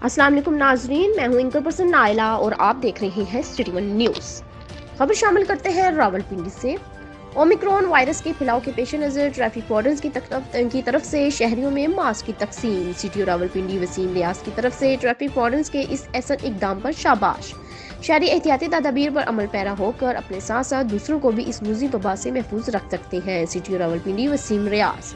अस्सलाम वालेकुम नाजरीन, मैं हूं एंकर पर्सन नाइला और आप देख रहे हैं सिटी वन न्यूज़। खबर शामिल करते हैं रावलपिंडी से। ओमिक्रॉन वायरस के फैलाव के पेश नज़र ट्रैफिक वार्डन्स की तरफ से शहरियों में मास्क की तकसीम। सिटी रावलपिंडी वसीम रियाज की तरफ से ट्रैफिक वार्डन्स के इस ऐसा इकदाम पर शाबाश। शहरी एहतियाती तदाबीर पर अमल पैरा होकर अपने साथ साथ दूसरों को भी इस मुज़ी वबा से महफूज रख सकते हैं। सिटी रावलपिंडी वसीम रियाज।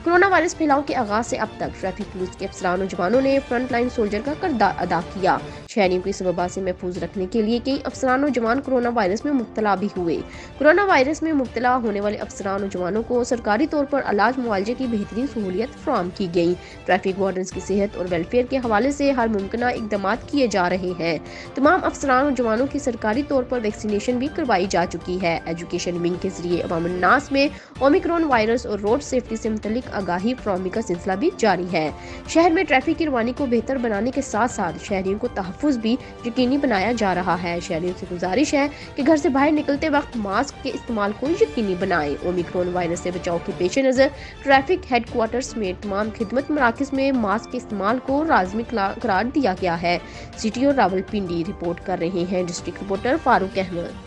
कोरोना वायरस फैलाव के आगाज से अब तक ट्रैफिक पुलिस के अफसरान और जवानों ने फ्रंट लाइन सोल्जर का किरदार अदा किया। शहरियों को इस वबा से महफूज रखने के लिए कई अफसरान और जवान कोरोना वायरस में मुब्तला भी हुए। कोरोना वायरस में मुब्तला होने वाले अफसरान और जवानों को सरकारी तौर पर इलाज मुआवजे की बेहतरीन सहूलियत फराहम की गई। ट्रैफिक वार्डन्स की सेहत और वेलफेयर के हवाले से हर मुमकिन इकदाम किए जा रहे हैं। तमाम अफसरान और जवानों की सरकारी तौर पर वैक्सीनेशन भी करवाई जा चुकी है। एजुकेशन विंग के जरिए अवाम-उन-नास में ओमिक्रॉन वायरस और रोड सेफ्टी से मुतल्लिक आगाही फराहमी का सिलसिला भी जारी है। शहर में ट्रैफिक की रवानी को बेहतर बनाने के साथ साथ शहरियों को तहफ़्फ़ुज़ भी यकीनी बनाया जा रहा है। शहरियों से गुजारिश है कि घर से बाहर निकलते वक्त मास्क के इस्तेमाल को यकीनी बनाएं। ओमिक्रॉन वायरस से बचाव के पेश नज़र ट्रैफिक हेडक्वार्टर समेत तमाम खिदमत मराकज़ में मास्क के इस्तेमाल को लाज़मी करार दिया गया है। सिटी और रावलपिंडी रिपोर्ट कर रहे हैं डिस्ट्रिक्ट रिपोर्टर फारूक अहमद।